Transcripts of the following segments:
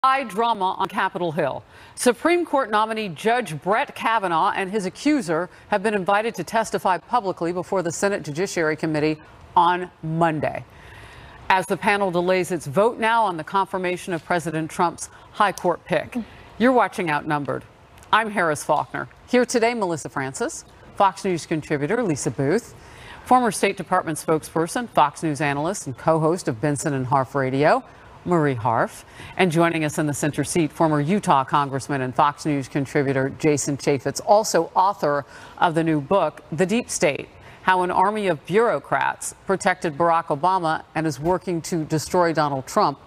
High drama on Capitol Hill. Supreme Court nominee Judge Brett Kavanaugh and his accuser have been invited to testify publicly before the Senate Judiciary Committee on Monday. As the panel delays its vote now on the confirmation of President Trump's high court pick. You're watching Outnumbered. I'm Harris Faulkner. Here today, Melissa Francis, Fox News contributor Lisa Booth, former State Department spokesperson, Fox News analyst, and co-host of Benson and Harf Radio, Marie Harf, and joining us in the center seat, former Utah Congressman and Fox News contributor Jason Chaffetz, also author of the new book, The Deep State, How an Army of Bureaucrats Protected Barack Obama and is Working to Destroy Donald Trump.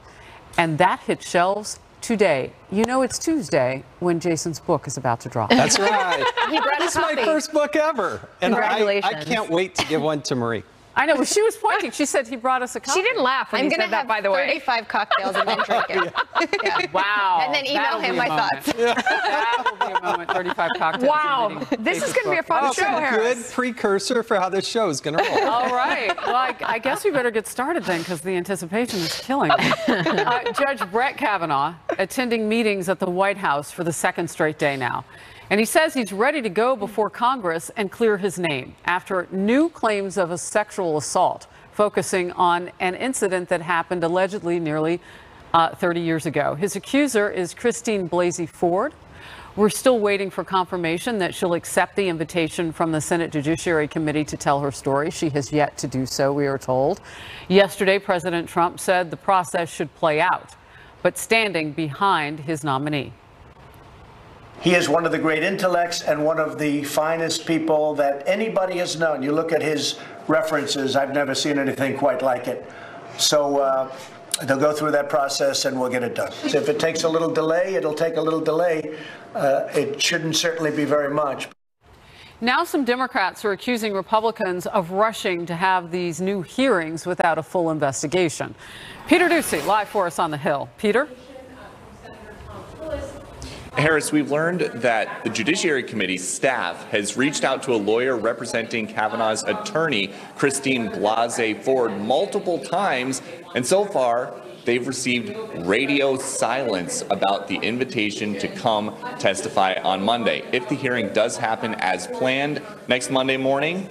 And that hits shelves today. You know it's Tuesday when Jason's book is about to drop. That's right. This is my first book ever. And I can't wait to give one to Marie. I know. Well, she was pointing. She said he brought us a copy. She didn't laugh when he said that, by the way. I'm going to have 35 cocktails and then drink it. Yeah. Wow. And then email him my thoughts. That will be a moment. 35 cocktails. Wow. This is going to be a fun show, Harris. Good precursor for how this show is going to roll. All right. Well, I guess we better get started then, because the anticipation is killing me. Judge Brett Kavanaugh attending meetings at the White House for the second straight day now. And he says he's ready to go before Congress and clear his name after new claims of a sexual assault, focusing on an incident that happened allegedly nearly 30 years ago. His accuser is Christine Blasey Ford. We're still waiting for confirmation that she'll accept the invitation from the Senate Judiciary Committee to tell her story. She has yet to do so, we are told. Yesterday, President Trump said the process should play out, but standing behind his nominee. He is one of the great intellects and one of the finest people that anybody has known. You look at his references, I've never seen anything quite like it. So they'll go through that process and we'll get it done. So if it takes a little delay, it'll take a little delay. It shouldn't certainly be very much. Now some Democrats are accusing Republicans of rushing to have these new hearings without a full investigation. Peter Ducey, live for us on the Hill. Peter? Harris, we've learned that the Judiciary Committee staff has reached out to a lawyer representing Kavanaugh's attorney, Christine Blasey Ford, multiple times, and so far they've received radio silence about the invitation to come testify on Monday. If the hearing does happen as planned next Monday morning,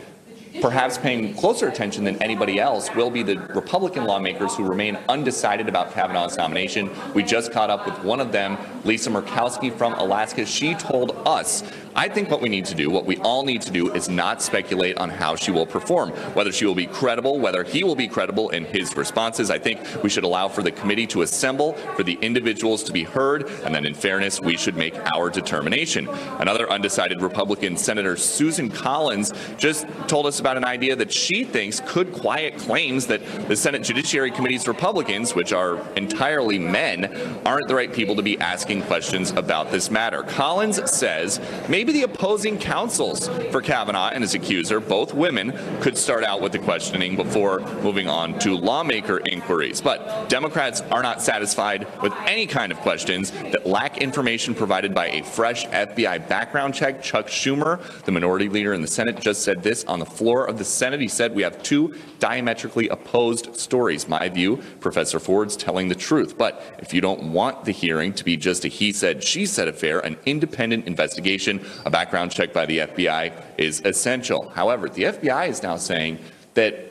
perhaps paying closer attention than anybody else will be the Republican lawmakers who remain undecided about Kavanaugh's nomination. We just caught up with one of them, Lisa Murkowski from Alaska. She told us, I think what we need to do, what we all need to do, is not speculate on how she will perform, whether she will be credible, whether he will be credible in his responses. I think we should allow for the committee to assemble, for the individuals to be heard, and then in fairness, we should make our determination. Another undecided Republican, Senator Susan Collins, just told us about an idea that she thinks could quiet claims that the Senate Judiciary Committee's Republicans, which are entirely men, aren't the right people to be asking questions about this matter. Collins says maybe the opposing counsels for Kavanaugh and his accuser, both women, could start out with the questioning before moving on to lawmaker inquiries. But Democrats are not satisfied with any kind of questions that lack information provided by a fresh FBI background check. Chuck Schumer, the minority leader in the Senate, just said this on the floor of the Senate. He said, we have two diametrically opposed stories. My view, Professor Ford's telling the truth. But if you don't want the hearing to be just a he said, she said affair, an independent investigation, a background check by the FBI is essential. However, the FBI is now saying that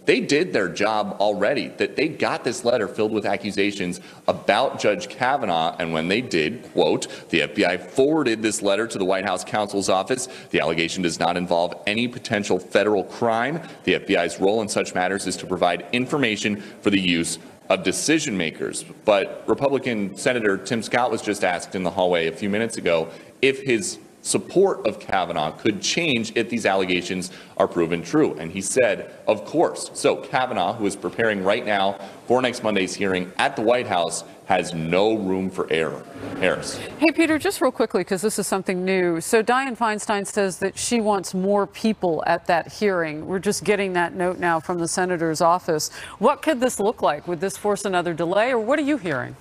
they did their job already, that they got this letter filled with accusations about Judge Kavanaugh, and when they did, quote, the FBI forwarded this letter to the White House counsel's office. The allegation does not involve any potential federal crime. The FBI's role in such matters is to provide information for the use of decision makers. But Republican Senator Tim Scott was just asked in the hallway a few minutes ago if his support of Kavanaugh could change if these allegations are proven true. And he said, of course. So Kavanaugh, who is preparing right now for next Monday's hearing at the White House, has no room for error. Harris. Hey, Peter, just real quickly, because this is something new. So Dianne Feinstein says that she wants more people at that hearing. We're just getting that note now from the senator's office. What could this look like? Would this force another delay, or what are you hearing?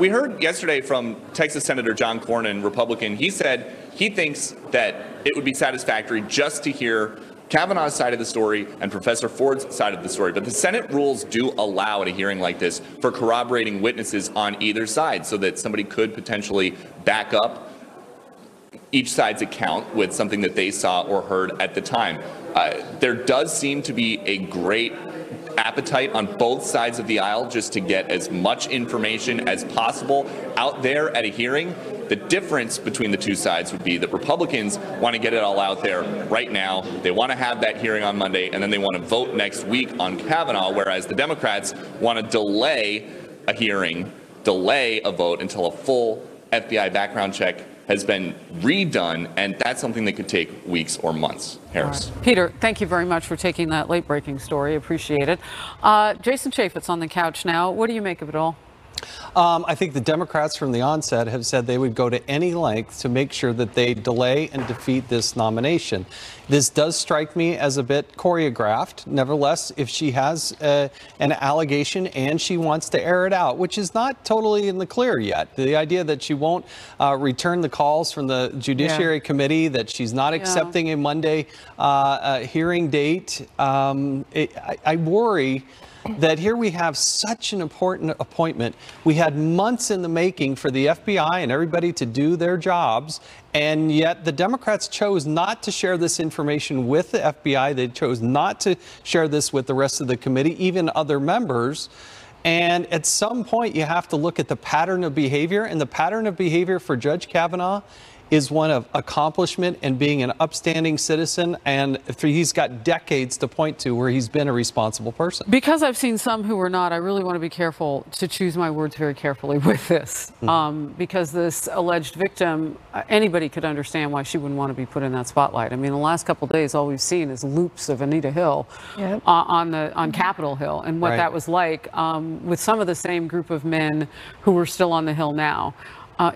We heard yesterday from Texas Senator John Cornyn, Republican. He said he thinks that it would be satisfactory just to hear Kavanaugh's side of the story and Professor Ford's side of the story. But the Senate rules do allow at a hearing like this for corroborating witnesses on either side so that somebody could potentially back up each side's account with something that they saw or heard at the time. There does seem to be a great appetite on both sides of the aisle just to get as much information as possible out there at a hearing. The difference between the two sides would be that Republicans want to get it all out there right now. They want to have that hearing on Monday, and then they want to vote next week on Kavanaugh, whereas the Democrats want to delay a hearing, delay a vote until a full FBI background check has been redone, and that's something that could take weeks or months. Harris. Right. Peter, thank you very much for taking that late-breaking story. Appreciate it. Jason Chaffetz on the couch now. What do you make of it all? I think the Democrats from the onset have said they would go to any length to make sure that they delay and defeat this nomination. This does strike me as a bit choreographed. Nevertheless, if she has an allegation and she wants to air it out, which is not totally in the clear yet, the idea that she won't return the calls from the Judiciary Committee, that she's not accepting a Monday hearing date, I worry that here we have such an important appointment. We had months in the making for the FBI and everybody to do their jobs, and yet the Democrats chose not to share this information with the FBI. They chose not to share this with the rest of the committee, even other members. And at some point, you have to look at the pattern of behavior, and the pattern of behavior for Judge Kavanaugh is one of accomplishment and being an upstanding citizen, and he's got decades to point to where he's been a responsible person. Because I've seen some who are not, I really want to be careful to choose my words very carefully with this, because this alleged victim, anybody could understand why she wouldn't want to be put in that spotlight. I mean, the last couple of days, all we've seen is loops of Anita Hill on Capitol Hill, and what that was like with some of the same group of men who were still on the Hill now.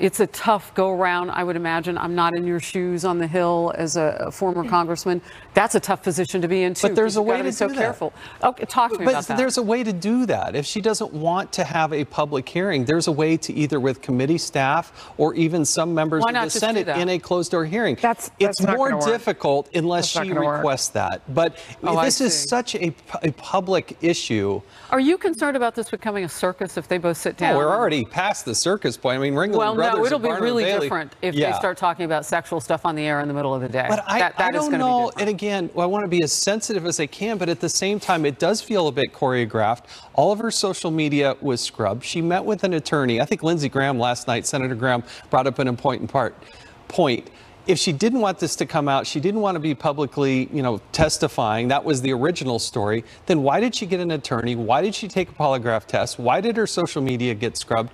It's a tough go-around, I would imagine. I'm not in your shoes on the Hill as a former congressman. That's a tough position to be in, too. But there's a way to be so careful. Okay, talk to me about that. But there's a way to do that. If she doesn't want to have a public hearing, there's a way to either with committee staff or even some members of the Senate in a closed-door hearing. It's more difficult unless she requests that. But this is such a public issue. Are you concerned about this becoming a circus if they both sit down? Oh, we're already past the circus point. I mean, Ringling Brothers. No, it'll be really different if they start talking about sexual stuff on the air in the middle of the day. But I don't know. And again, I want to be as sensitive as I can, but at the same time, it does feel a bit choreographed. All of her social media was scrubbed. She met with an attorney. I think Lindsey Graham last night, Senator Graham, brought up an important point. If she didn't want this to come out, she didn't want to be publicly, testifying, that was the original story, then why did she get an attorney? Why did she take a polygraph test? Why did her social media get scrubbed?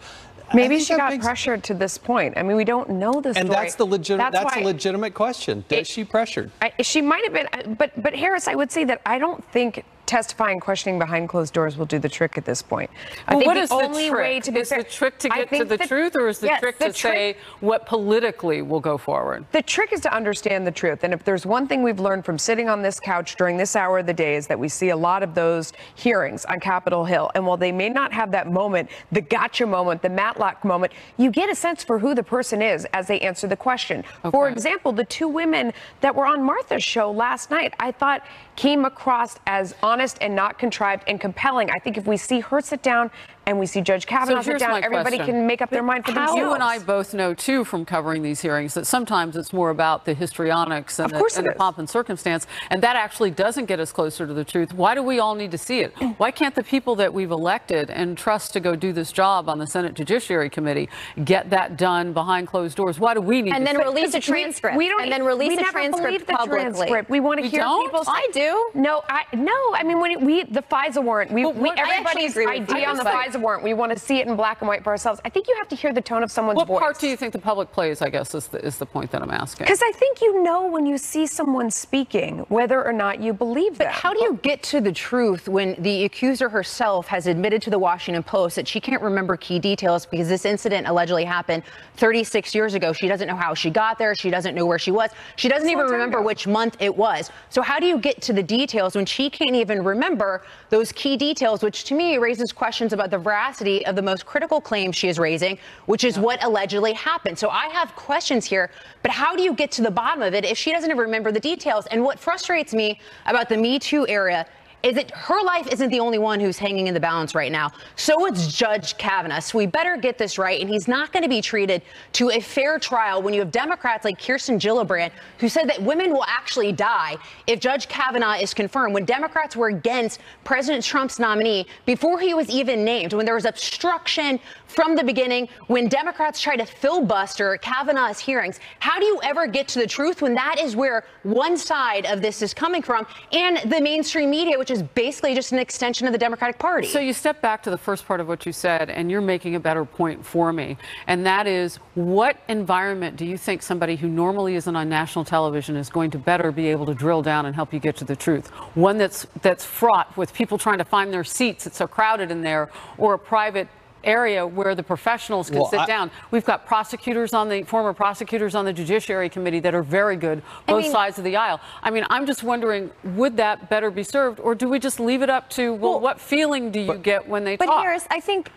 Maybe she got pressured to this point. I mean, we don't know the story. And that's a legitimate question. Is she pressured? She might have been, but Harris, I would say that I don't think testifying, questioning behind closed doors will do the trick at this point. I think what is the only way to be fair, is the trick to get to the truth, or is the trick to say what politically will go forward? The trick is to understand the truth. And if there's one thing we've learned from sitting on this couch during this hour of the day is that we see a lot of those hearings on Capitol Hill. And while they may not have that moment, the gotcha moment, the Matlock moment, you get a sense for who the person is as they answer the question. Okay. For example, the two women that were on Martha's show last night, I thought came across as honest and not contrived and compelling. I think if we see her sit down and we see Judge Kavanaugh sit down, everybody can make up their mind for themselves. You and I both know, too, from covering these hearings, that sometimes it's more about the histrionics and the pomp and circumstance, and that actually doesn't get us closer to the truth. Why do we all need to see it? Why can't the people that we've elected and trust to go do this job on the Senate Judiciary Committee get that done behind closed doors? Why do we need to see it? And then release a transcript. We don't. And then release a transcript publicly. We want to hear people say. I do. No. I mean, when the FISA warrant, everybody's idea on the FISA warrant, we want to see it in black and white for ourselves. I think you have to hear the tone of someone's voice. What part do you think the public plays, I guess, is the point that I'm asking? Because I think you know when you see someone speaking whether or not you believe them. But how do you get to the truth when the accuser herself has admitted to the Washington Post that she can't remember key details because this incident allegedly happened 36 years ago? She doesn't know how she got there. She doesn't know where she was. She doesn't even remember which month it was. So how do you get to the details when she can't even remember those key details, which to me raises questions about the veracity of the most critical claims she is raising, which is what allegedly happened. So I have questions here, but how do you get to the bottom of it if she doesn't even remember the details? And what frustrates me about the Me Too era is that her life isn't the only one who's hanging in the balance right now. So it's Judge Kavanaugh. So we better get this right. And he's not going to be treated to a fair trial when you have Democrats like Kirsten Gillibrand, who said that women will actually die if Judge Kavanaugh is confirmed. When Democrats were against President Trump's nominee before he was even named, when there was obstruction from the beginning, when Democrats tried to filibuster Kavanaugh's hearings, how do you ever get to the truth when that is where one side of this is coming from and the mainstream media, which is basically just an extension of the Democratic Party? So you step back to the first part of what you said, and you're making a better point for me. And that is, what environment do you think somebody who normally isn't on national television is going to better be able to drill down and help you get to the truth? One that's fraught with people trying to find their seats, it's so crowded in there, or a private area where the professionals can sit down. We've got former prosecutors on the Judiciary Committee that are very good, both sides of the aisle. I mean, I'm just wondering, would that better be served, or do we just leave it up to, well what feeling do you get when they talk? But Harris, I think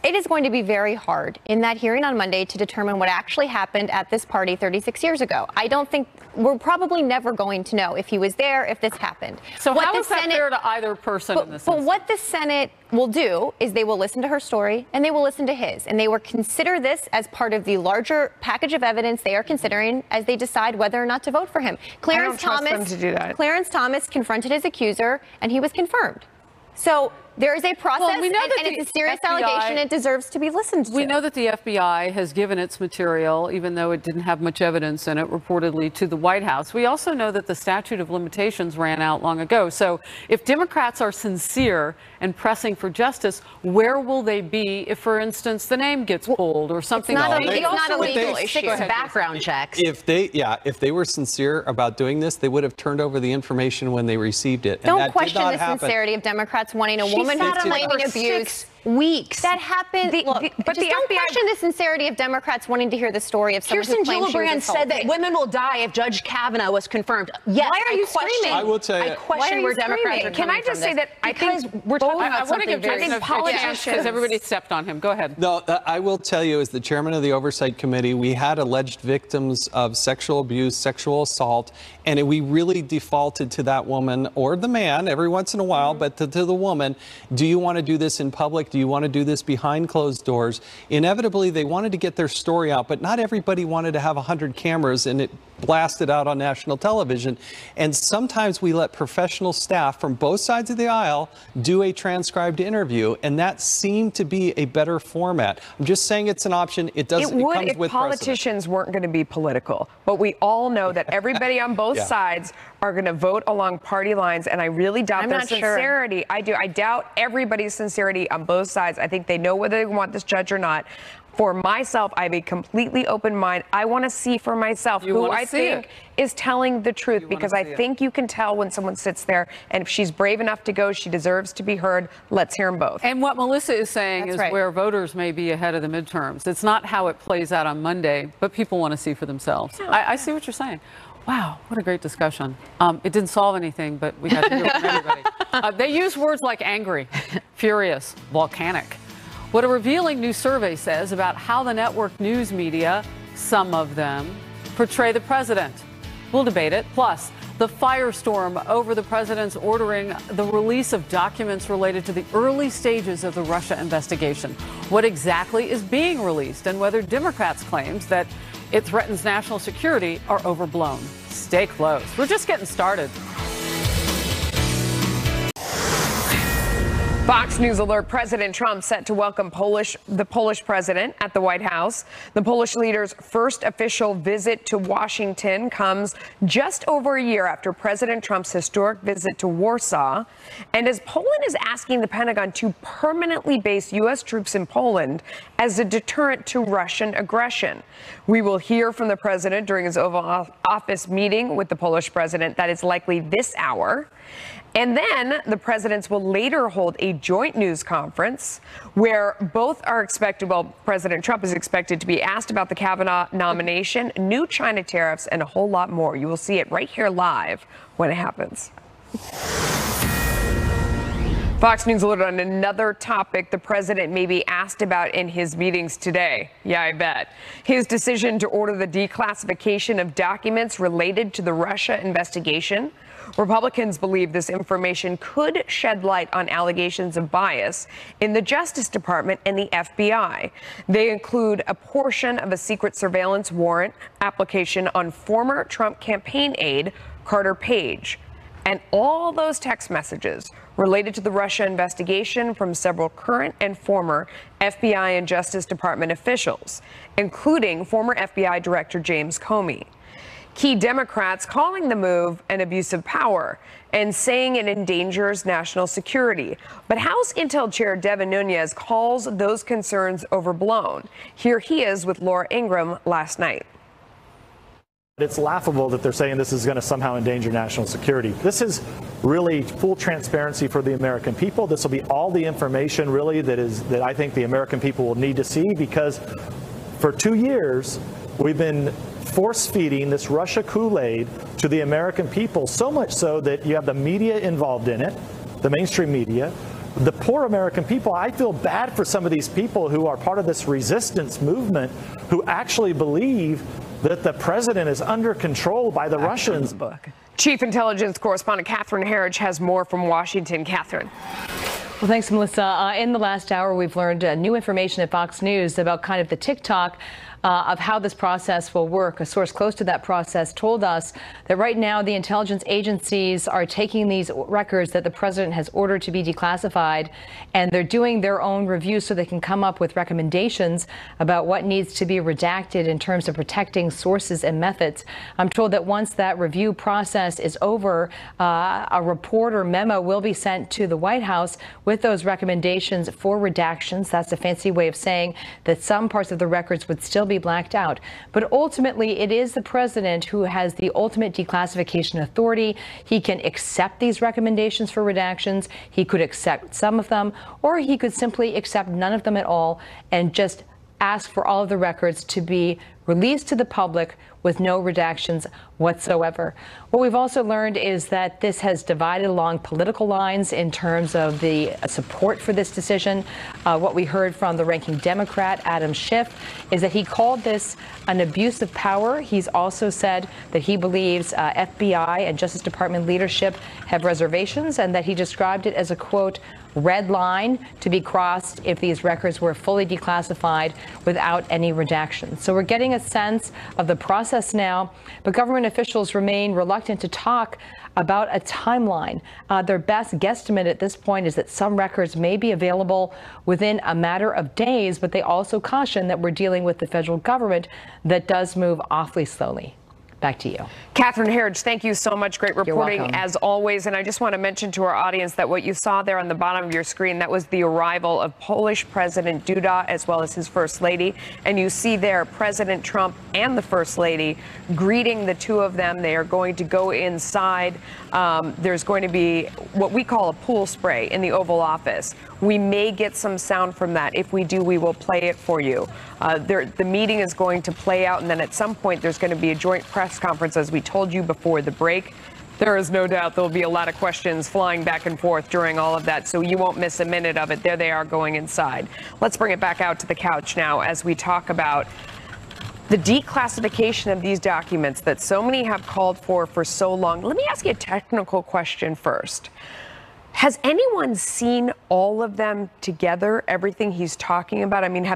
it is going to be very hard in that hearing on Monday to determine what actually happened at this party 36 years ago. I don't think we're probably never going to know if he was there, if this happened. So how is that fair to either person in this instance? But what the Senate will do is they will listen to her story and they will listen to his, and they will consider this as part of the larger package of evidence they are considering as they decide whether or not to vote for him. Clarence Thomas confronted his accuser and he was confirmed. So there is a process, and it's a serious allegation. It deserves to be listened to. We know that the FBI has given its material, even though it didn't have much evidence in it, reportedly to the White House. We also know that the statute of limitations ran out long ago. So if Democrats are sincere and pressing for justice, where will they be if, for instance, the name gets pulled or something? It's not a legal issue. Background checks. If they were sincere about doing this, they would have turned over the information when they received it. Don't and that question did not the happen. sincerity of Democrats wanting a woman complaining abuse. 6 weeks. That happened. Don't question the sincerity of Democrats wanting to hear the story of someone who Kirsten claims she was Gillibrand said that women will die if Judge Kavanaugh was confirmed. Yes, Why are you screaming? I will tell you. I question where Democrats are Can I just say that I think we're talking about something very politicians, because everybody stepped on him. Go ahead. No, I will tell you, as the chairman of the Oversight Committee, we had alleged victims of sexual abuse, sexual assault, and we really defaulted to that woman or the man every once in a while, but to the woman. Do you want to do this in public? Do you want to do this behind closed doors? Inevitably, they wanted to get their story out, but not everybody wanted to have 100 cameras and it blasted out on national television. And sometimes we let professional staff from both sides of the aisle do a transcribed interview, and that seemed to be a better format. I'm just saying it's an option. It does. It would comes if with politicians weren't going to be political. But we all know that everybody on both sides are going to vote along party lines, and I really doubt their sincerity. I do. I doubt everybody's sincerity on both sides. I think they know whether they want this judge or not. For myself, I have a completely open mind. I want to see for myself who I think is telling the truth, because I think you can tell when someone sits there, and if she's brave enough to go, she deserves to be heard. Let's hear them both. And what Melissa is saying is where voters may be ahead of the midterms. It's not how it plays out on Monday, but people want to see for themselves. I see what you're saying. Wow, what a great discussion. It didn't solve anything, but we had to hear from everybody. They use words like angry, furious, volcanic. What a revealing new survey says about how the network news media, some of them, portray the president. We'll debate it. Plus, the firestorm over the president's ordering the release of documents related to the early stages of the Russia investigation. What exactly is being released, and whether Democrats' claims that it threatens national security are overblown. Stay close. We're just getting started. Fox News alert: President Trump set to welcome the Polish president at the White House. The Polish leader's first official visit to Washington comes just over a year after President Trump's historic visit to Warsaw. And as Poland is asking the Pentagon to permanently base U.S. troops in Poland as a deterrent to Russian aggression. We will hear from the president during his Oval Office meeting with the Polish president. That is likely this hour. And then the presidents will later hold a joint news conference where both are expected, well, President Trump is expected to be asked about the Kavanaugh nomination, new China tariffs, and a whole lot more. You will see it right here live when it happens. Fox News alerted on another topic the president may be asked about in his meetings today. Yeah, I bet. His decision to order the declassification of documents related to the Russia investigation. Republicans believe this information could shed light on allegations of bias in the Justice Department and the FBI. They include a portion of a secret surveillance warrant application on former Trump campaign aide Carter Page, and all those text messages related to the Russia investigation from several current and former FBI and Justice Department officials, including former FBI Director James Comey. Key Democrats calling the move an abuse of power and saying it endangers national security. But House Intel Chair Devin Nunes calls those concerns overblown. Here he is with Laura Ingraham last night. It's laughable that they're saying this is going to somehow endanger national security. This is really full transparency for the American people. This will be all the information really that I think the American people will need to see, because for 2 years we've been force feeding this Russia Kool-Aid to the American people, so much so that you have the media involved in it, the mainstream media. The poor American people, I feel bad for some of these people who are part of this resistance movement who actually believe that the president is under control by the Russians. Chief Intelligence Correspondent Catherine Herridge has more from Washington. Catherine. Well, thanks, Melissa. In the last hour, we've learned new information at Fox News about kind of the tick-tock of how this process will work. A source close to that process told us that right now the intelligence agencies are taking these records that the president has ordered to be declassified, and they're doing their own review so they can come up with recommendations about what needs to be redacted in terms of protecting sources and methods. I'm told that once that review process is over, a report or memo will be sent to the White House with those recommendations for redactions. That's a fancy way of saying that some parts of the records would still be blacked out. But ultimately, it is the president who has the ultimate declassification authority. He can accept these recommendations for redactions. He could accept some of them, or he could simply accept none of them at all and just ask for all of the records to be released to the public with no redactions whatsoever. What we've also learned is that this has divided along political lines in terms of the support for this decision. What we heard from the ranking Democrat, Adam Schiff, is that he called this an abuse of power. He's also said that he believes FBI and Justice Department leadership have reservations, and that he described it as a, quote, red line to be crossed if these records were fully declassified without any redactions. So we're getting a sense of the process now, but government officials remain reluctant to talk about a timeline. Their best guesstimate at this point is that some records may be available within a matter of days, but they also caution that we're dealing with the federal government that does move awfully slowly. Back to you. Catherine Herridge, thank you so much. Great reporting as always. And I just want to mention to our audience that what you saw there on the bottom of your screen, that was the arrival of Polish President Duda as well as his First Lady. And you see there President Trump and the First Lady greeting the two of them. They are going to go inside. There's going to be what we call a pool spray in the Oval Office. We may get some sound from that. If we do, we will play it for you. The meeting is going to play out, and then at some point there's going to be a joint press conference, as we told you before the break. There is no doubt there will be a lot of questions flying back and forth during all of that, so you won't miss a minute of it. There they are going inside. Let's bring it back out to the couch now as we talk about the declassification of these documents that so many have called for so long. Let me ask you a technical question first. Has anyone seen all of them together, everything he's talking about? I mean,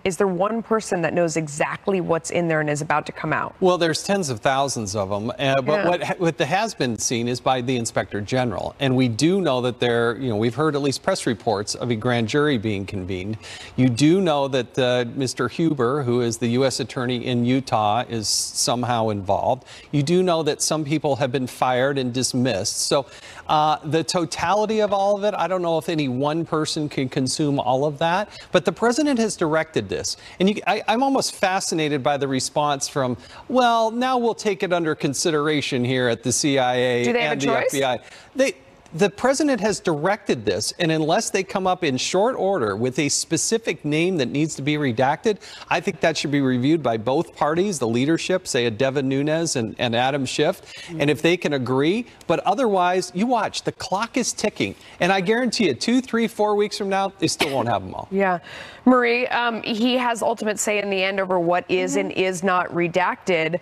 is there one person that knows exactly what's in there and is about to come out? Well, there's tens of thousands of them. But what has been seen is by the Inspector General. And we do know that we've heard at least press reports of a grand jury being convened. You do know that Mr. Huber, who is the U.S. Attorney in Utah, is somehow involved. You do know that some people have been fired and dismissed. So the totality of all of it, I don't know if any one person can consume all of that, but the president has directed this. And I'm almost fascinated by the response from, well, now we'll take it under consideration here at the CIA and the FBI. The president has directed this, and unless they come up in short order with a specific name that needs to be redacted, I think that should be reviewed by both parties, the leadership, say a Devin Nunes and Adam Schiff, and if they can agree. But otherwise, you watch, the clock is ticking, and I guarantee you 2, 3, 4 weeks from now, they still won't have them all. Yeah. Marie, he has ultimate say in the end over what is and is not redacted.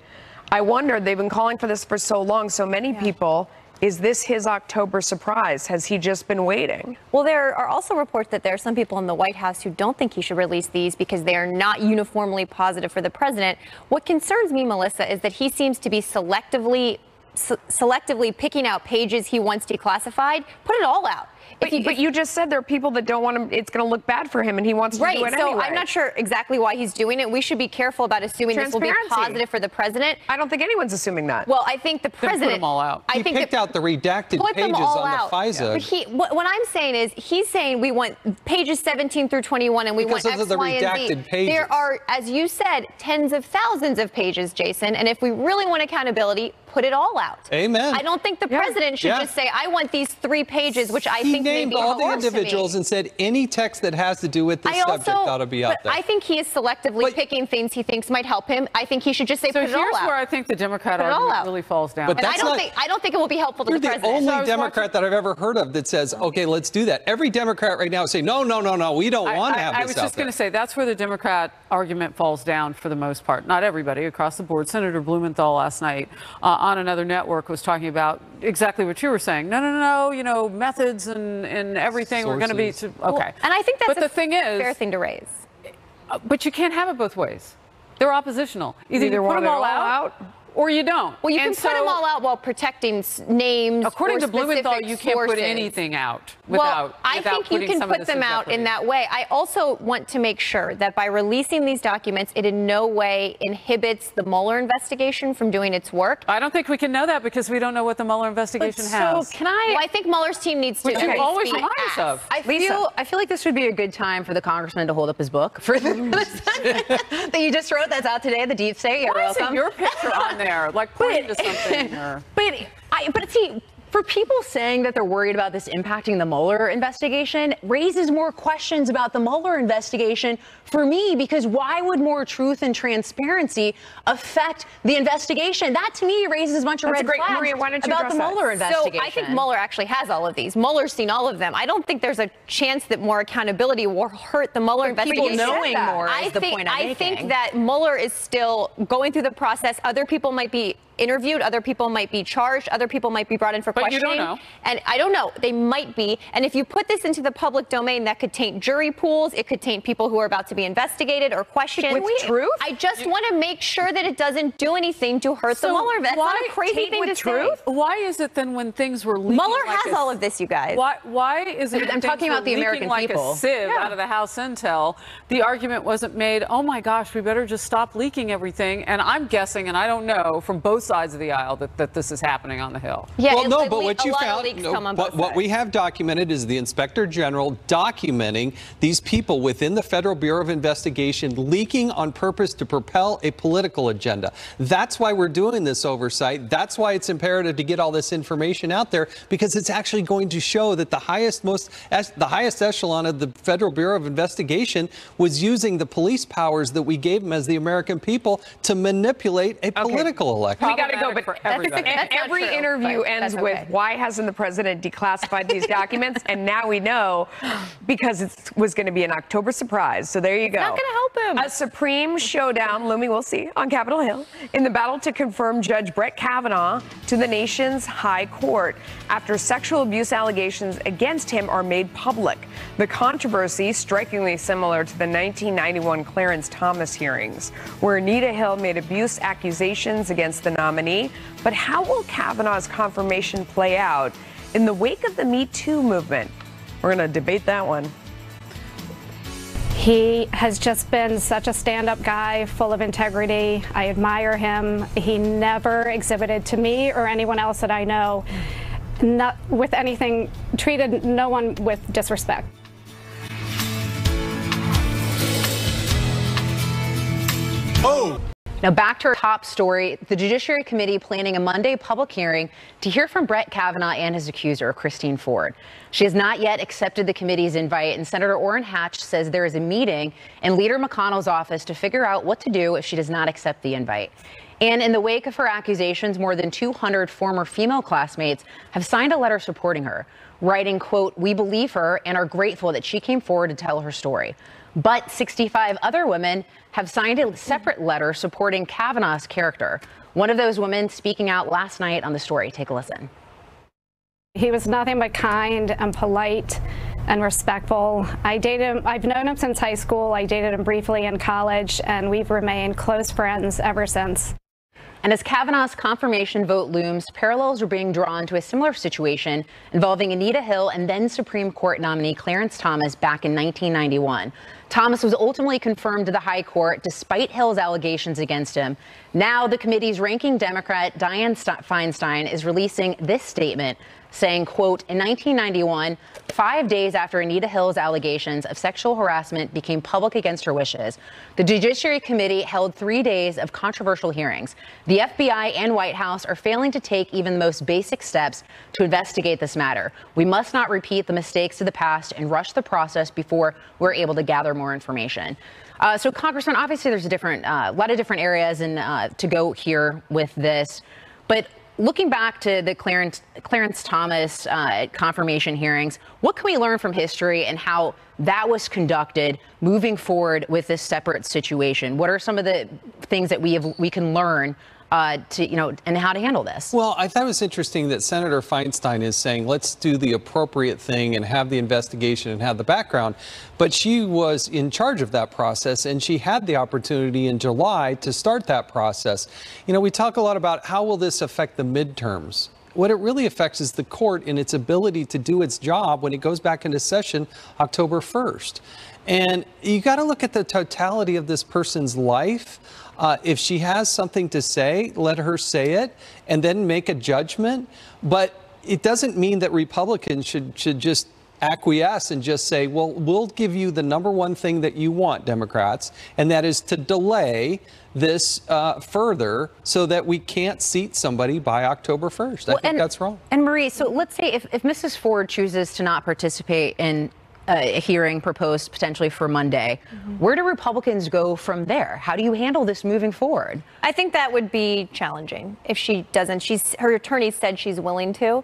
I wonder, they've been calling for this for so long, so many people. Is this his October surprise? Has he just been waiting? Well, there are also reports that there are some people in the White House who don't think he should release these because they are not uniformly positive for the president. What concerns me, Melissa, is that he seems to be selectively picking out pages he wants declassified. Put it all out. But you just said there are people that don't want him, it's going to look bad for him, and he wants to do it anyway. So I'm not sure exactly why he's doing it. We should be careful about assuming this will be positive for the president. I don't think anyone's assuming that. Well, I think the president... Put them all out. He picked out the redacted pages on the FISA. But what I'm saying is, he's saying we want pages 17 through 21, and we want X, Y, and Z. Pages. There are, as you said, tens of thousands of pages, Jason, and if we really want accountability, put it all out. Amen. I don't think the president should just say, I want these 3 pages, which I think may be all the individuals and said any text that has to do with this subject ought to be out there. I think he is selectively picking things he thinks might help him. I think he should just say, put it all out. So here's where I think the Democrat argument really falls down. But I don't think it will be helpful to the president. You're the only Democrat that I've ever heard of that says, okay, let's do that. Every Democrat right now is saying, no, we don't want to have this out there. I was just going to say, that's where the Democrat argument falls down for the most part. Not everybody, across the board. Senator Blumenthal last night on another network was talking about exactly what you were saying. No, you know, methods and everything. Sources. We're going to be okay. Well, and I think that's a fair thing to raise. But you can't have it both ways. They're oppositional. Either you put them all out or you don't. Well, you can put them all out while protecting names. According to Blumenthal, you can't put anything out without I think you can put them out in that way. I also want to make sure that by releasing these documents, it in no way inhibits the Mueller investigation from doing its work. I don't think we can know that because we don't know what the Mueller investigation has. So I think Mueller's team needs to. Which you always remind us of. I feel like this would be a good time for the congressman to hold up his book for that you just wrote. That's out today. The Deep State. You're welcome. Why isn't your picture on there? Like pointing to something. But see, for people saying that they're worried about this impacting the Mueller investigation raises more questions about the Mueller investigation for me, because why would more truth and transparency affect the investigation? That to me raises a bunch of red flags Maria, why don't you about the Mueller investigation. So I think Mueller actually has all of these. Mueller's seen all of them. I don't think there's a chance that more accountability will hurt the Mueller investigation. People knowing more is the point I'm making. I think that Mueller is still going through the process. Other people might be interviewed, other people might be charged, other people might be brought in for questioning. But you don't know. And I don't know. They might be. And if you put this into the public domain, that could taint jury pools. It could taint people who are about to be investigated or questioned. With truth? I just want to make sure that it doesn't do anything to hurt the Mueller investigation. That's not a crazy thing to say. Why is it then when things were leaking? Mueller has all of this, you guys. Why is it? I'm talking about the American people. Like a sieve out of the House intel. The argument wasn't made, oh my gosh, we better just stop leaking everything. And I'm guessing, and I don't know, from both sides of the aisle that this is happening on the Hill. Yeah, well, no, but what you found, what we have documented is the Inspector General documenting these people within the Federal Bureau of Investigation leaking on purpose to propel a political agenda. That's why we're doing this oversight. That's why it's imperative to get all this information out there, because it's actually going to show that the highest echelon of the Federal Bureau of Investigation was using the police powers that we gave them as the American people to manipulate a political election. We got to go, but every interview ends with, why hasn't the president declassified these documents? And now we know, because it was going to be an October surprise. So there you go. It's not going to help him. A supreme showdown looming, we'll see, on Capitol Hill in the battle to confirm Judge Brett Kavanaugh to the nation's high court after sexual abuse allegations against him are made public. The controversy strikingly similar to the 1991 Clarence Thomas hearings, where Anita Hill made abuse accusations against the nominee. But how will Kavanaugh's confirmation play out in the wake of the Me Too movement? We're going to debate that one. He has just been such a stand-up guy, full of integrity. I admire him. He never exhibited to me or anyone else that I know, not with anything, treated no one with disrespect. Oh! Now back to our top story, the Judiciary Committee planning a Monday public hearing to hear from Brett Kavanaugh and his accuser, Christine Ford. She has not yet accepted the committee's invite, and Senator Orrin Hatch says there is a meeting in Leader McConnell's office to figure out what to do if she does not accept the invite. And in the wake of her accusations, more than 200 former female classmates have signed a letter supporting her, writing, quote, "We believe her and are grateful that she came forward to tell her story." But 65 other women have signed a separate letter supporting Kavanaugh's character. One of those women speaking out last night on the story. Take a listen. He was nothing but kind and polite and respectful. I've known him since high school. I dated him briefly in college, and we've remained close friends ever since. And as Kavanaugh's confirmation vote looms, parallels are being drawn to a similar situation involving Anita Hill and then Supreme Court nominee Clarence Thomas back in 1991. Thomas was ultimately confirmed to the high court despite Hill's allegations against him. Now the committee's ranking Democrat Dianne Feinstein is releasing this statement saying, quote, "In 1991, 5 days after Anita Hill's allegations of sexual harassment became public against her wishes, the Judiciary Committee held 3 days of controversial hearings. The FBI and White House are failing to take even the most basic steps to investigate this matter. We must not repeat the mistakes of the past and rush the process before we're able to gather more information." So, Congressman, obviously there's a lot of different areas to go here with this, but looking back to the Clarence Thomas confirmation hearings, what can we learn from history and how that was conducted moving forward with this separate situation? What are some of the things that we can learn and how to handle this? Well, I thought it was interesting that Senator Feinstein is saying, let's do the appropriate thing and have the investigation and have the background. But she was in charge of that process, and she had the opportunity in July to start that process. You know, we talk a lot about how will this affect the midterms. What it really affects is the court in its ability to do its job when it goes back into session October 1st. And you got to look at the totality of this person's life. If she has something to say, let her say it and then make a judgment. But it doesn't mean that Republicans should just acquiesce and just say, well, we'll give you the number one thing that you want, Democrats, and that is to delay this further so that we can't seat somebody by October 1st. I think that's wrong. And Marie, so let's say if Mrs. Ford chooses to not participate in a hearing proposed potentially for Monday, where do Republicans go from there? How do you handle this moving forward? I think that would be challenging if she doesn't. Her attorney said she's willing to.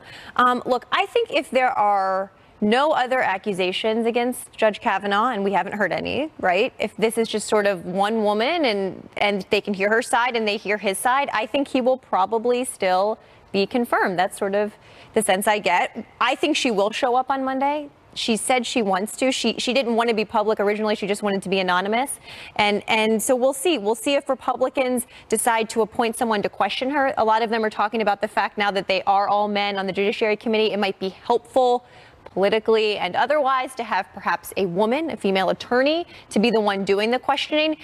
Look, I think if there are no other accusations against Judge Kavanaugh, and we haven't heard any, right? If this is just sort of one woman and they can hear her side and they hear his side, I think he will probably still be confirmed. That's sort of the sense I get. I think she will show up on Monday. She said she wants to. She didn't want to be public originally. She just wanted to be anonymous. And so we'll see. We'll see if Republicans decide to appoint someone to question her. A lot of them are talking about the fact now that they are all men on the Judiciary Committee. It might be helpful politically and otherwise to have perhaps a woman, a female attorney, to be the one doing the questioning.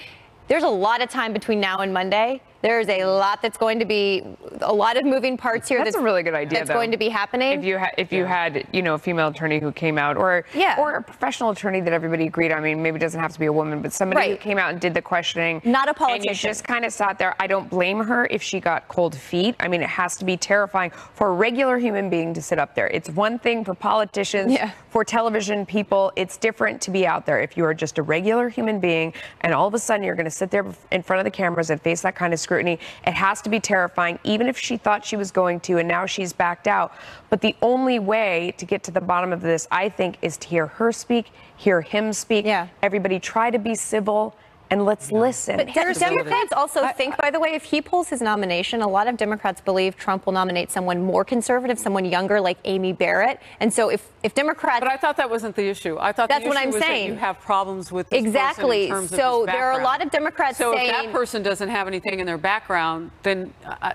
There's a lot of time between now and Monday. There's a lot that's going to be, a lot of moving parts here. That's a really good idea, that's going to be happening. If you had, a female attorney who came out, or a professional attorney that everybody agreed on. I mean, maybe it doesn't have to be a woman, but somebody who came out and did the questioning. Not a politician. And you just kind of sat there. I don't blame her if she got cold feet. I mean, it has to be terrifying for a regular human being to sit up there. It's one thing for politicians, for television people. It's different to be out there. If you are just a regular human being and all of a sudden you're going to sit there in front of the cameras and face that kind of scrutiny, it has to be terrifying, even if she thought she was going to, and now she's backed out. But the only way to get to the bottom of this, I think, is to hear her speak, hear him speak. Everybody try to be civil. And let's listen. But Democrats also think, by the way, if he pulls his nomination, a lot of Democrats believe Trump will nominate someone more conservative, someone younger like Amy Barrett. And so if Democrats... But I thought that wasn't the issue. I thought that's the issue what I'm was saying. That you have problems with this exactly. person in terms so of his there are a lot of Democrats saying... So if that person doesn't have anything in their background, then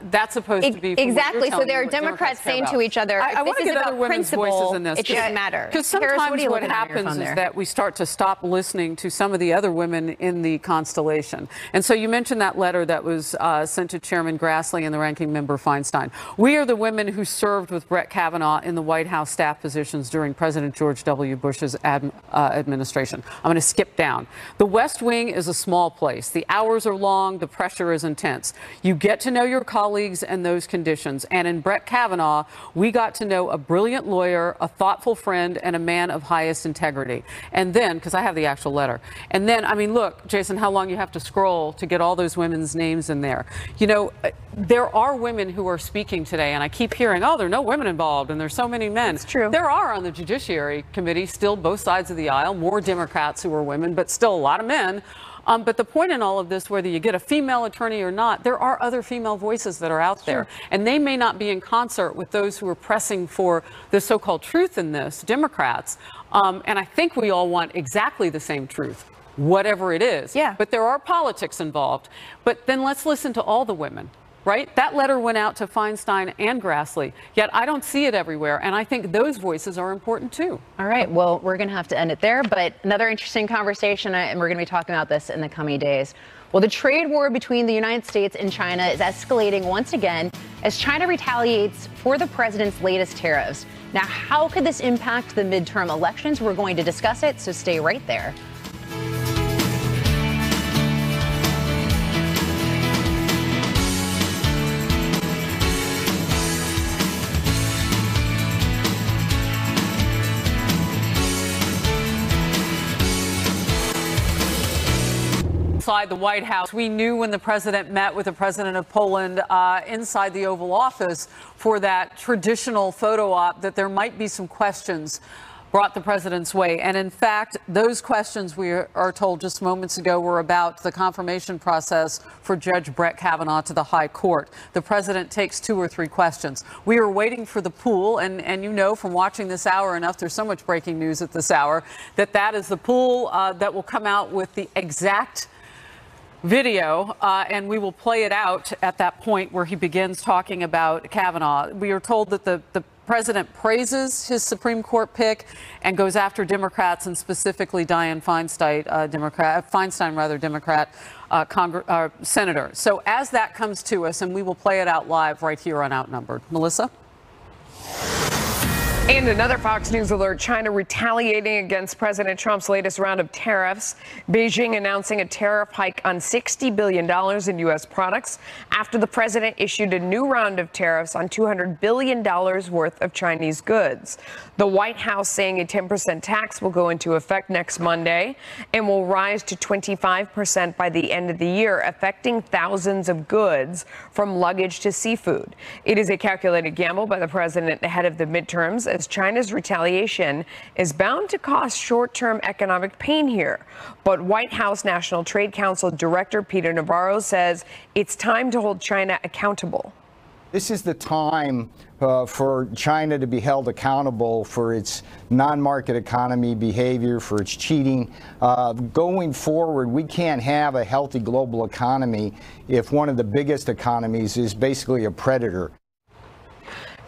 that's supposed to be... Exactly. So there are Democrats saying to each other, I want to get other women's voices in this. It doesn't matter. Because sometimes what happens is that we start to stop listening to some of the other women in the constellation. And so you mentioned that letter that was sent to Chairman Grassley and the ranking member Feinstein. We are the women who served with Brett Kavanaugh in the White House staff positions during President George W. Bush's administration. I'm going to skip down. The West Wing is a small place. The hours are long. The pressure is intense. You get to know your colleagues and those conditions. And in Brett Kavanaugh, we got to know a brilliant lawyer, a thoughtful friend, and a man of highest integrity. And then, because I have the actual letter, and then, I mean, look, Jason, how long you have to scroll to get all those women's names in there. You know, there are women who are speaking today, and I keep hearing, oh, there are no women involved, and there's so many men. It's true. There are on the Judiciary Committee, still both sides of the aisle, more Democrats who are women, but still a lot of men. But the point in all of this, whether you get a female attorney or not, there are other female voices that are out there. And they may not be in concert with those who are pressing for the so-called truth in this, Democrats. And I think we all want exactly the same truth, whatever it is. Yeah. But there are politics involved. But then let's listen to all the women. Right? That letter went out to Feinstein and Grassley, yet I don't see it everywhere. And I think those voices are important, too. All right. Well, we're going to have to end it there. But another interesting conversation, and we're going to be talking about this in the coming days. Well, the trade war between the United States and China is escalating once again as China retaliates for the president's latest tariffs. Now, how could this impact the midterm elections? We're going to discuss it, so stay right there. Inside the White House, we knew when the president met with the president of Poland inside the Oval Office for that traditional photo op that there might be some questions brought the president's way. And in fact, those questions, we are told just moments ago, were about the confirmation process for Judge Brett Kavanaugh to the High Court. The president takes 2 or 3 questions. We are waiting for the pool, and you know from watching this hour enough, there's so much breaking news at this hour, that is the pool that will come out with the exact video, and we will play it out at that point where he begins talking about Kavanaugh. We are told that the president praises his Supreme Court pick and goes after Democrats, and specifically Dianne Feinstein, Democrat senator. So as that comes to us, and we will play it out live right here on Outnumbered. Melissa? And another Fox News alert, China retaliating against President Trump's latest round of tariffs. Beijing announcing a tariff hike on $60 billion in U.S. products after the president issued a new round of tariffs on $200 billion worth of Chinese goods. The White House saying a 10% tax will go into effect next Monday and will rise to 25% by the end of the year, affecting thousands of goods from luggage to seafood. It is a calculated gamble by the president ahead of the midterms, as China's retaliation is bound to cause short-term economic pain here. But White House National Trade Council Director Peter Navarro says it's time to hold China accountable. This is the time for China to be held accountable for its non-market economy behavior, for its cheating. Going forward, we can't have a healthy global economy if one of the biggest economies is basically a predator.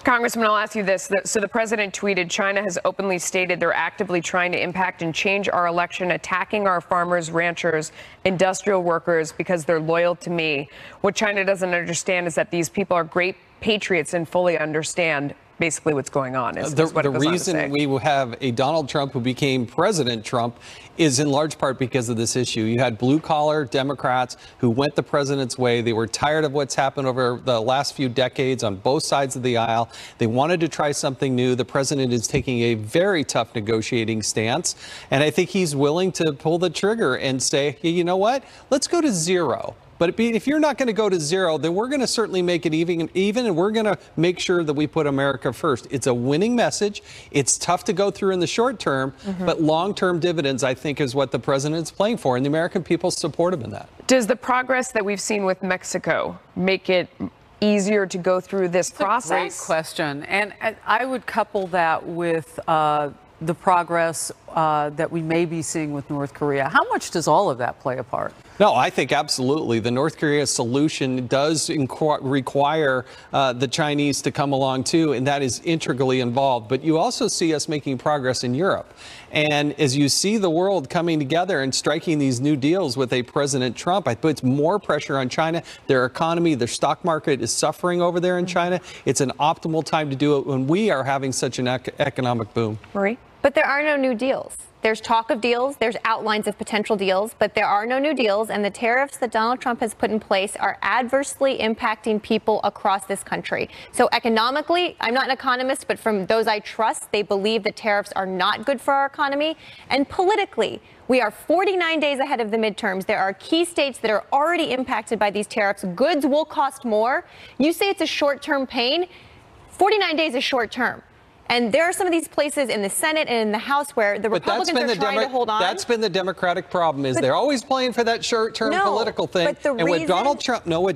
Congressman, I'll ask you this. So the president tweeted, China has openly stated they're actively trying to impact and change our election, attacking our farmers, ranchers, industrial workers because they're loyal to me. What China doesn't understand is that these people are great patriots and fully understand basically what's going on. The reason we have a Donald Trump who became President Trump is in large part because of this issue. You had blue-collar Democrats who went the president's way. They were tired of what's happened over the last few decades on both sides of the aisle. They wanted to try something new. The president is taking a very tough negotiating stance, and I think he's willing to pull the trigger and say, hey, you know what? Let's go to zero. But if you're not going to go to zero, then we're going to certainly make it even, and we're going to make sure that we put America first. It's a winning message. It's tough to go through in the short term, but long-term dividends, I think, is what the president's playing for, and the American people support him in that. Does the progress that we've seen with Mexico make it easier to go through this process? Great question. And I would couple that with the progress that we may be seeing with North Korea. How much does all of that play a part? No, I think absolutely. The North Korea solution does require the Chinese to come along too, and that is integrally involved. But you also see us making progress in Europe. And as you see the world coming together and striking these new deals with a President Trump, it puts more pressure on China. Their economy, their stock market is suffering over there in China. It's an optimal time to do it when we are having such an economic boom. Marie? But there are no new deals. There's talk of deals, there's outlines of potential deals, but there are no new deals, and the tariffs that Donald Trump has put in place are adversely impacting people across this country. So economically, I'm not an economist, but from those I trust, they believe that tariffs are not good for our economy. And politically, we are 49 days ahead of the midterms. There are key states that are already impacted by these tariffs. Goods will cost more. You say it's a short-term pain. 49 days is short-term. And there are some of these places in the Senate and in the House where the Republicans are trying to hold on. That's been the Democratic problem, is they're always playing for that short-term political thing. And what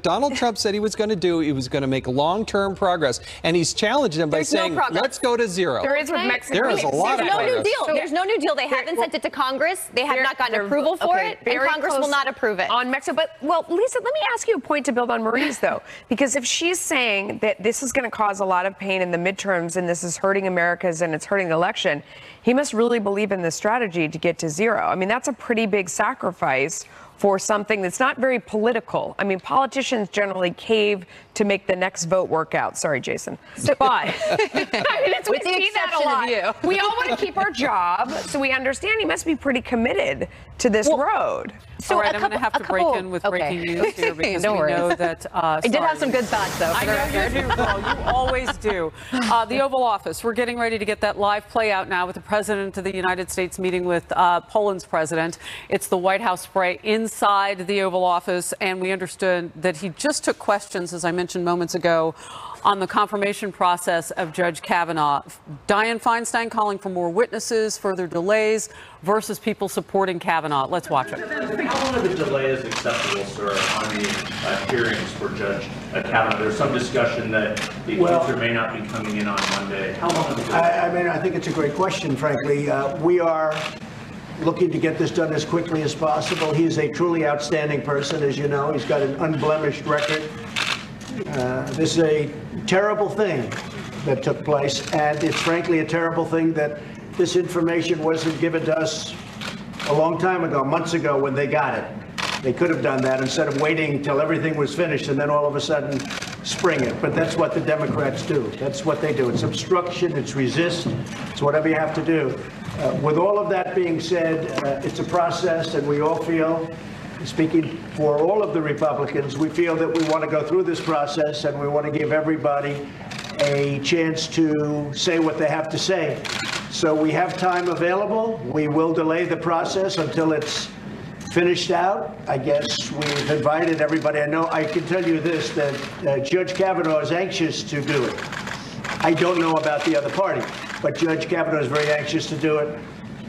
Donald Trump said he was going to do, he was going to make long-term progress. And he's challenged them by saying, let's go to zero. There is with Mexico. There is a lot of progress. There's no new deal. There's no new deal. They haven't sent it to Congress. They have not gotten approval for it, and Congress will not approve it. On Mexico. But, well, Lisa, let me ask you a point to build on Marie's, though. Because if she's saying that this is going to cause a lot of pain in the midterms and this is hurting America's and it's hurting the election, he must really believe in this strategy to get to zero. I mean, that's a pretty big sacrifice for something that's not very political. I mean, politicians generally cave to make the next vote work out. Sorry, Jason. But I mean, we see that a lot. We all want to keep our job, so we understand he must be pretty committed to this road. So all right, I'm going to have to break in with breaking news here because we know that. I did have some good thoughts, though. I know you do. Well, you always do. The Oval Office. We're getting ready to get that live play out now with the President of the United States meeting with Poland's president. It's the White House spray inside the Oval Office, and we understood that he just took questions, as I mentioned moments ago, on the confirmation process of Judge Kavanaugh. Dianne Feinstein calling for more witnesses, further delays, versus people supporting Kavanaugh. Let's watch it. How long of a delay is acceptable, sir, on the hearings for Judge Kavanaugh? There's some discussion that the accuser may not be coming in on Monday. How long of a delay? I mean, I think it's a great question, frankly. We are looking to get this done as quickly as possible. He is a truly outstanding person, as you know. He's got an unblemished record. This is a terrible thing that took place, and it's frankly a terrible thing that this information wasn't given to us a long time ago, months ago, when they got it. They could have done that instead of waiting until everything was finished and then all of a sudden spring it. But that's what the Democrats do. That's what they do. It's obstruction, it's resist, it's whatever you have to do. With all of that being said, it's a process, and we all feel, speaking for all of the Republicans, we feel that we want to go through this process and we want to give everybody a chance to say what they have to say. So we have time available. We will delay the process until it's finished out. I guess we've invited everybody. I know I can tell you this, that Judge Kavanaugh is anxious to do it. I don't know about the other party, but Judge Kavanaugh is very anxious to do it.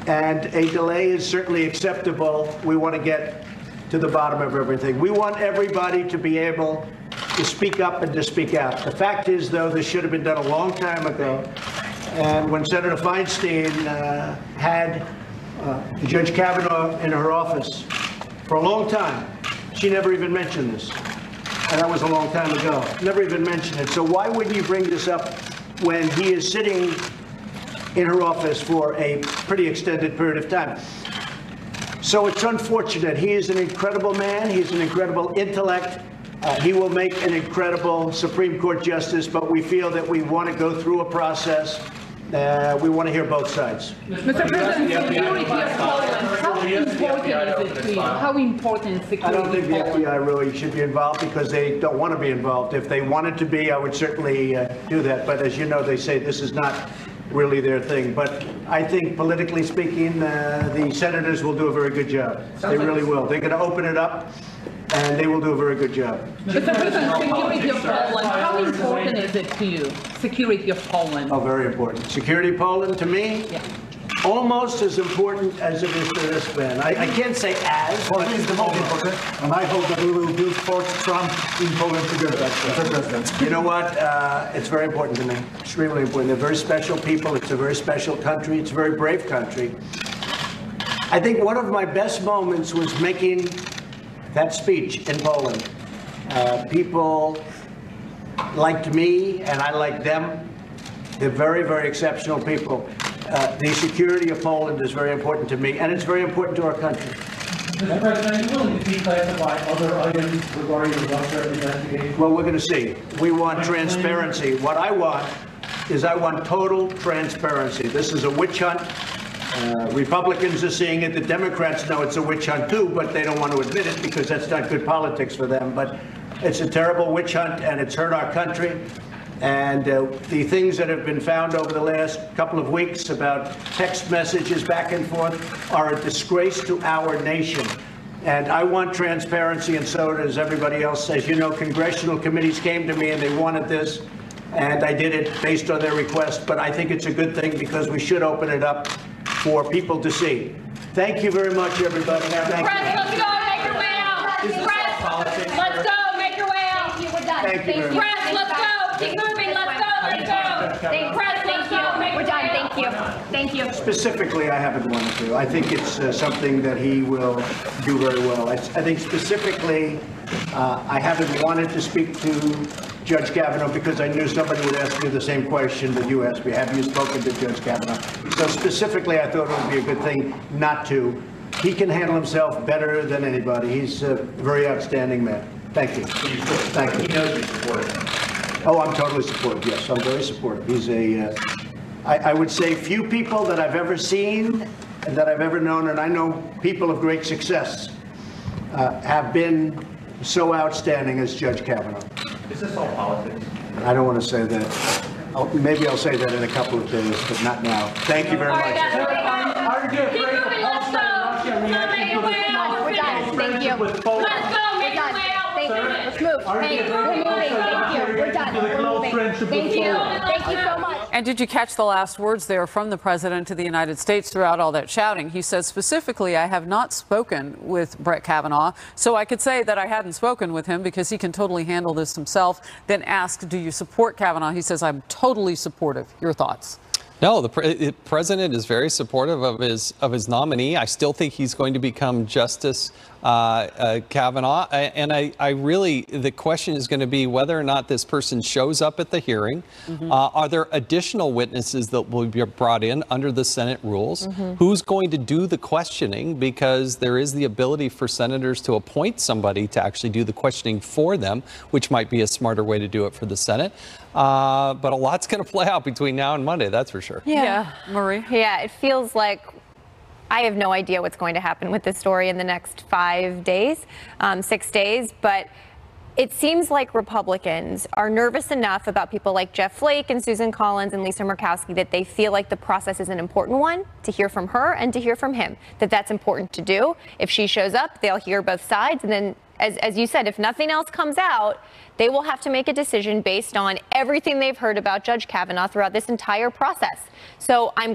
And a delay is certainly acceptable. We want to get to the bottom of everything. We want everybody to be able to speak up and to speak out. The fact is, though, this should have been done a long time ago. And when Senator Feinstein had Judge Kavanaugh in her office for a long time, she never even mentioned this. And that was a long time ago. Never even mentioned it. So why wouldn't you bring this up when he is sitting in her office for a pretty extended period of time? So it's unfortunate. He is an incredible man. He's an incredible intellect. He will make an incredible Supreme Court justice, but we feel that we want to go through a process. We want to hear both sides. Mr. President, security of Poland, how important is it to you? How important is security? I don't think the FBI really should be involved because they don't want to be involved. If they wanted to be, I would certainly do that. But as you know, they say this is not really their thing. But I think, politically speaking, the senators will do a very good job. They really will. They're going to open it up, and they will do a very good job. Mr. President, security of Poland, how important is it to you? Security of Poland. Oh, very important. Security of Poland, to me, almost as important as it is to this man. I can't say as. Well, it is the most important, and I hope that we will build Fort Trump in Poland together, Mr. President. You know what? It's very important to me. Extremely important. They're very special people. It's a very special country. It's a very brave country. I think one of my best moments was making that speech in Poland. People liked me, and I liked them. They're very, very exceptional people. The security of Poland is very important to me, and it's very important to our country. Mr. President, are you willing to declassify other items regarding the Russia investigation? Well, we're going to see. We want transparency. What I want is I want total transparency. This is a witch hunt. Republicans are seeing it. The Democrats know it's a witch hunt too, but they don't want to admit it because that's not good politics for them. But it's a terrible witch hunt, and it's hurt our country. And the things that have been found over the last couple of weeks about text messages back and forth are a disgrace to our nation. And I want transparency, and so does everybody else. As you know, congressional committees came to me and they wanted this, and I did it based on their request. But I think it's a good thing because we should open it up for people to see. Thank you very much, everybody. Thank you. Press, let's go. Make your way out. Press, let's go. Make your way out. Thank you. We're done. Thank you very much. Press, let's go. Keep moving. Let's go. Let's go. Press, let's go. We're done. Thank you. Thank you. Specifically, I haven't wanted to. I think it's something that he will do very well. I think specifically, I haven't wanted to speak to Judge Kavanaugh because I knew somebody would ask me the same question that you asked me. Have you spoken to Judge Kavanaugh? So specifically, I thought it would be a good thing not to. He can handle himself better than anybody. He's a very outstanding man. Thank you. Thank you. He knows you support him. Oh, I'm totally supportive. Yes, I'm very supportive. He's I would say few people that I've ever seen and that I've ever known, and I know people of great success, have been so outstanding as Judge Kavanaugh. Is this all politics? I don't want to say that. Maybe I'll say that in a couple of days, but not now. Thank you very much. Aren't you afraid of Let's go. Make your way out. We're done. Thank you. Let's go. Make your way out. Thank you. Let's move. Hey, we're moving. Thank you. We're done. We're moving. Thank you. Thank you so much. And did you catch the last words there from the President to the United States throughout all that shouting? He says specifically, I have not spoken with Brett Kavanaugh, so I could say that I hadn't spoken with him because he can totally handle this himself. Then asked, do you support Kavanaugh? He says, I'm totally supportive. Your thoughts? No, the president is very supportive of his nominee. I still think he's going to become Justice Kavanaugh. And I really, the question is going to be whether or not this person shows up at the hearing. Mm-hmm. Are there additional witnesses that will be brought in under the Senate rules? Mm-hmm. Who's going to do the questioning? Because there is the ability for senators to appoint somebody to actually do the questioning for them, which might be a smarter way to do it for the Senate. But a lot's going to play out between now and Monday, that's for sure. Yeah. Marie? Yeah, it feels like I have no idea what's going to happen with this story in the next 5 days, 6 days, but it seems like Republicans are nervous enough about people like Jeff Flake and Susan Collins and Lisa Murkowski that they feel like the process is an important one to hear from her and to hear from him, that's important to do. If she shows up, they'll hear both sides, and then as you said, if nothing else comes out, they will have to make a decision based on everything they've heard about Judge Kavanaugh throughout this entire process. So I'm